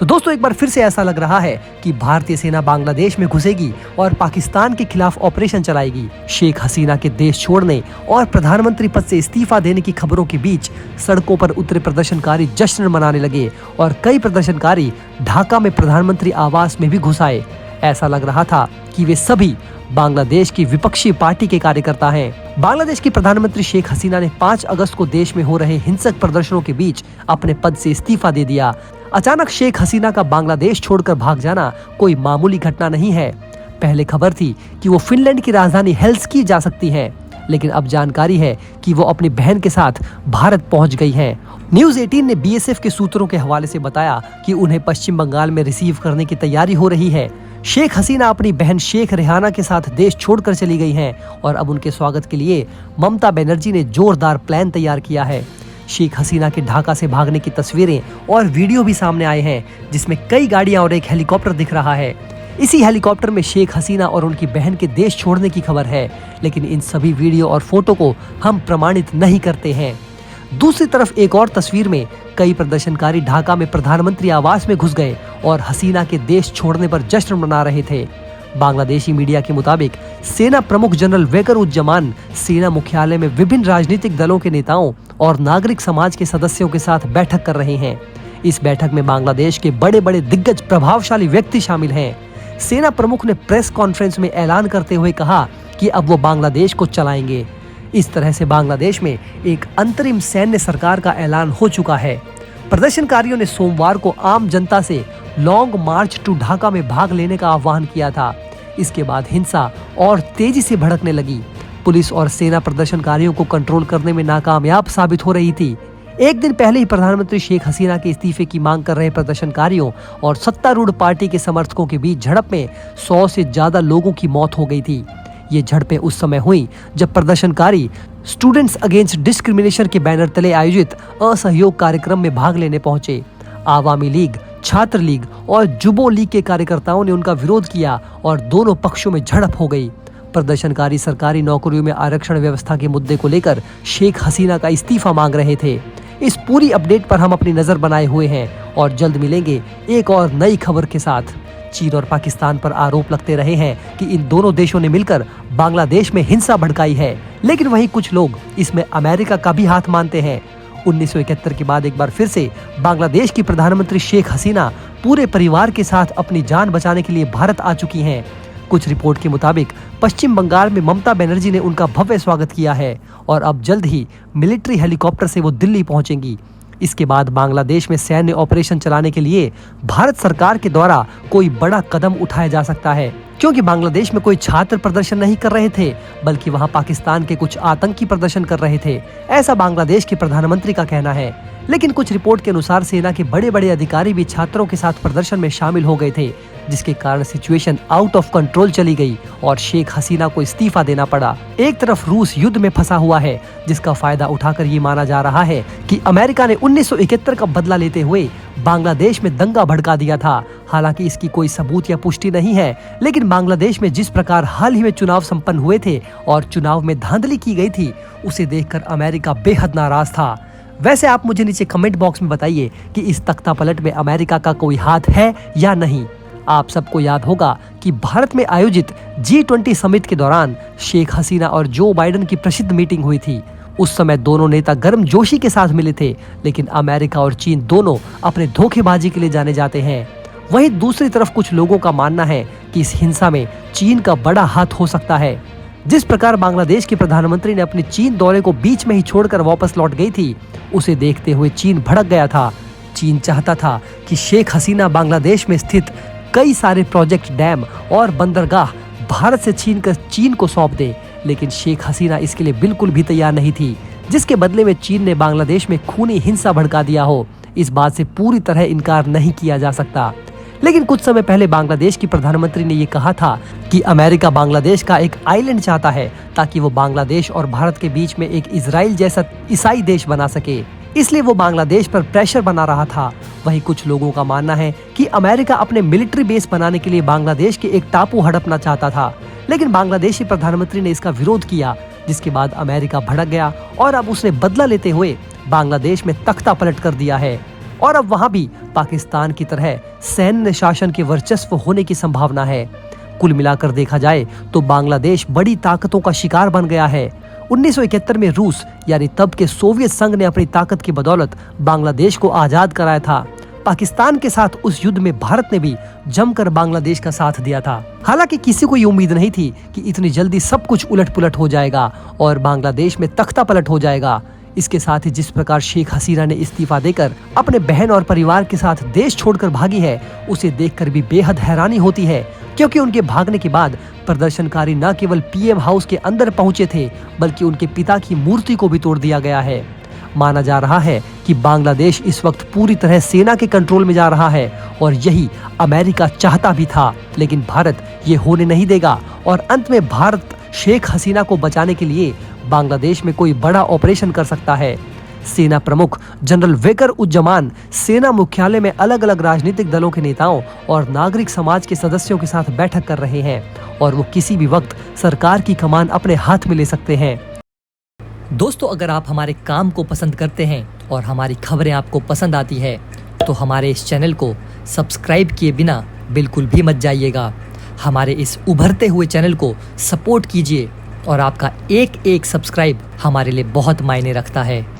तो दोस्तों एक बार फिर से ऐसा लग रहा है कि भारतीय सेना बांग्लादेश में घुसेगी और पाकिस्तान के खिलाफ ऑपरेशन चलाएगी। शेख हसीना के देश छोड़ने और प्रधानमंत्री पद से इस्तीफा देने की खबरों के बीच सड़कों पर उतरे प्रदर्शनकारी जश्न मनाने लगे और कई प्रदर्शनकारी ढाका में प्रधानमंत्री आवास में भी घुस आए। ऐसा लग रहा था कि वे सभी बांग्लादेश की विपक्षी पार्टी के कार्यकर्ता हैं। बांग्लादेश की प्रधानमंत्री शेख हसीना ने 5 अगस्त को देश में हो रहे हिंसक प्रदर्शनों के बीच अपने पद से इस्तीफा दे दिया। अचानक शेख हसीना का बांग्लादेश छोड़कर भाग जाना कोई मामूली घटना नहीं है। पहले खबर थी कि वो फिनलैंड की राजधानी हेल्सिंकी जा सकती हैं, लेकिन अब जानकारी है कि वो अपनी बहन के साथ भारत पहुंच गई हैं। न्यूज़ 18 ने बीएसएफ के सूत्रों के हवाले से बताया कि उन्हें पश्चिम बंगाल में रिसीव करने की तैयारी हो रही है। शेख हसीना अपनी बहन शेख रेहाना के साथ देश छोड़कर चली गई हैं और अब उनके स्वागत के लिए ममता बनर्जी ने जोरदार प्लान तैयार किया है। शेख हसीना के ढाका से भागने की तस्वीरें और वीडियो भी सामने आए हैं, जिसमें कई गाड़ियां और एक हेलीकॉप्टर दिख रहा है। इसी हेलीकॉप्टर में शेख हसीना और उनकी बहन के देश छोड़ने की खबर है, लेकिन इन सभी वीडियो और फोटो को हम प्रमाणित नहीं करते हैं। दूसरी तरफ एक और तस्वीर में कई प्रदर्शनकारी ढाका में प्रधानमंत्री आवास में घुस गए और हसीना के देश छोड़ने पर जश्न मना रहे थे। बांग्लादेशी मीडिया के मुताबिक सेना प्रमुख जनरल वकीरुज्जमान सेना मुख्यालय में विभिन्न राजनीतिक दलों के नेताओं और नागरिक समाज के सदस्यों के साथ बैठक कर रहे हैं। इस बैठक में बांग्लादेश के बड़े बड़े दिग्गज प्रभावशाली व्यक्ति शामिल हैं। सेना प्रमुख ने प्रेस कॉन्फ्रेंस में ऐलान करते हुए कहा कि अब वो बांग्लादेश को चलाएंगे। इस तरह से बांग्लादेश में एक अंतरिम सैन्य सरकार का ऐलान हो चुका है। प्रदर्शनकारियों ने सोमवार को आम जनता से लॉन्ग मार्च टू ढाका में भाग लेने का आह्वान किया था। इसके बाद हिंसा और तेजी से भड़कने लगी। पुलिस और सेना प्रदर्शनकारियों को कंट्रोल करने में नाकामयाब साबित हो रही थी। एक दिन पहले ही प्रधानमंत्री शेख हसीना के इस्तीफे की मांग कर रहे प्रदर्शनकारियों और सत्तारूढ़ पार्टी के समर्थकों के बीच झड़प में 100 से ज्यादा लोगों की मौत हो गई थी। ये झड़पें उस समय हुई जब प्रदर्शनकारी स्टूडेंट्स अगेंस्ट डिस्क्रिमिनेशन के बैनर तले आयोजित असहयोग कार्यक्रम में भाग लेने पहुंचे। आवामी लीग, छात्र लीग और जुबो लीग के कार्यकर्ताओं ने उनका विरोध किया और दोनों पक्षों में झड़प हो गई। प्रदर्शनकारी सरकारी नौकरियों में आरक्षण व्यवस्था के मुद्दे को लेकर शेख हसीना का इस्तीफा मांग रहे थे। इस पूरी अपडेट पर हम अपनी नजर बनाए हुए हैं और जल्द मिलेंगे एक और नई खबर के साथ। चीन और पाकिस्तान पर आरोप लगते रहे हैं कि इन दोनों देशों ने मिलकर बांग्लादेश में हिंसा भड़काई है, लेकिन वहीं कुछ लोग इसमें अमेरिका का भी हाथ मानते हैं। 1971 के बाद एक बार फिर से बांग्लादेश की प्रधानमंत्री शेख हसीना पूरे परिवार के साथ अपनी जान बचाने के लिए भारत आ चुकी हैं। कुछ रिपोर्ट के मुताबिक पश्चिम बंगाल में ममता बनर्जी ने उनका भव्य स्वागत किया है और अब जल्द ही मिलिट्री हेलीकॉप्टर से वो दिल्ली पहुंचेंगी। इसके बाद बांग्लादेश में सैन्य ऑपरेशन चलाने के लिए भारत सरकार के द्वारा कोई बड़ा कदम उठाया जा सकता है, क्योंकि बांग्लादेश में कोई छात्र प्रदर्शन नहीं कर रहे थे, बल्कि वहां पाकिस्तान के कुछ आतंकी प्रदर्शन कर रहे थे। ऐसा बांग्लादेश के प्रधानमंत्री का कहना है। लेकिन कुछ रिपोर्ट के अनुसार सेना के बड़े बड़े अधिकारी भी छात्रों के साथ प्रदर्शन में शामिल हो गए थे, जिसके कारण सिचुएशन आउट ऑफ कंट्रोल चली गई और शेख हसीना को इस्तीफा देना पड़ा। एक तरफ रूस युद्ध में फंसा हुआ है, जिसका फायदा उठाकर ये माना जा रहा है कि अमेरिका ने 1971 का बदला लेते हुए बांग्लादेश में दंगा भड़का दिया था। हालांकि इसकी कोई सबूत या पुष्टि नहीं है, लेकिन बांग्लादेश में जिस प्रकार हाल ही में चुनाव संपन्न हुए थे और चुनाव में धांधली की गई थी, उसे देखकर अमेरिका बेहद नाराज था। वैसे आप मुझे नीचे कमेंट बॉक्स में बताइए कि इस तख्तापलट में अमेरिका का कोई हाथ है या नहीं। आप सबको याद होगा कि भारत में आयोजित G20 समिट के दौरान शेख हसीना और जो बाइडेन की प्रसिद्ध मीटिंग हुई थी। उस समय दोनों नेता गर्मजोशी के साथ मिले थे, लेकिन अमेरिका और चीन दोनों अपने धोखेबाजी के लिए जाने जाते हैं। वहीं दूसरी तरफ कुछ लोगों का मानना है कि इस हिंसा में चीन का बड़ा हाथ हो सकता है। जिस प्रकार बांग्लादेश के प्रधानमंत्री ने अपने चीन दौरे को बीच में ही छोड़कर वापस लौट गई थी, उसे देखते हुए चीन भड़क गया था। चीन चाहता था कि शेख हसीना बांग्लादेश में स्थित कई सारे प्रोजेक्ट, डैम और बंदरगाह भारत से छीन कर चीन को सौंप दे, लेकिन शेख हसीना इसके लिए बिल्कुल भी तैयार नहीं थी, जिसके बदले में चीन ने बांग्लादेश में खूनी हिंसा भड़का दिया हो। इस बात से पूरी तरह इनकार नहीं किया जा सकता। लेकिन कुछ समय पहले बांग्लादेश की प्रधानमंत्री ने ये कहा था कि अमेरिका बांग्लादेश का एक आइलैंड चाहता है, ताकि वो बांग्लादेश और भारत के बीच में एक इजराइल जैसा ईसाई देश बना सके। इसलिए वो बांग्लादेश पर प्रेशर बना रहा था। वहीं कुछ लोगों का मानना है कि अमेरिका अपने मिलिट्री बेस बनाने के लिए बांग्लादेश के एक टापू हड़पना चाहता था, लेकिन बांग्लादेशी प्रधानमंत्री ने इसका विरोध किया, जिसके बाद अमेरिका भड़क गया और अब उसने बदला लेते हुए बांग्लादेश में तख्ता पलट कर दिया है। और अब वहां भी पाकिस्तान की तरह सैन्य शासन के वर्चस्व होने की संभावना है। कुल मिलाकर देखा जाए तो बांग्लादेश बड़ी ताकतों का शिकार बन गया है। 1971 में रूस यानी तब के सोवियत संघ ने अपनी ताकत की बदौलत बांग्लादेश को आजाद कराया था। पाकिस्तान के साथ उस युद्ध में भारत ने भी जमकर बांग्लादेश का साथ दिया था। हालांकि किसी को ये उम्मीद नहीं थी कि इतनी जल्दी सब कुछ उलट-पुलट हो जाएगा और बांग्लादेश में तख्ता पलट हो जाएगा। इसके साथ ही जिस प्रकार शेख हसीना ने इस्तीफा देकर अपने बहन और परिवार के साथ देश छोड़कर भागी है, उसे देखकर भी बेहद हैरानी होती है, क्योंकि उनके भागने के बाद प्रदर्शनकारी न केवल पीएम हाउस के अंदर पहुंचे थे, बल्कि उनके पिता की मूर्ति को भी तोड़ दिया गया है। माना जा रहा है कि बांग्लादेश इस वक्त पूरी तरह सेना के कंट्रोल में जा रहा है और यही अमेरिका चाहता भी था, लेकिन भारत ये होने नहीं देगा और अंत में भारत शेख हसीना को बचाने के लिए बांग्लादेश में कोई बड़ा ऑपरेशन कर सकता है। सेना प्रमुख जनरल वेकर उज्जमान सेना मुख्यालय में अलग अलग राजनीतिक दलों के नेताओं और नागरिक समाज के सदस्यों के साथ बैठक कर रहे हैं और वो किसी भी वक्त सरकार की कमान अपने हाथ में ले सकते हैं। दोस्तों, अगर आप हमारे काम को पसंद करते हैं और हमारी खबरें आपको पसंद आती है तो हमारे इस चैनल को सब्सक्राइब किए बिना बिल्कुल भी मत जाइएगा। हमारे इस उभरते हुए चैनल को सपोर्ट कीजिए और आपका एक एक सब्सक्राइब हमारे लिए बहुत मायने रखता है।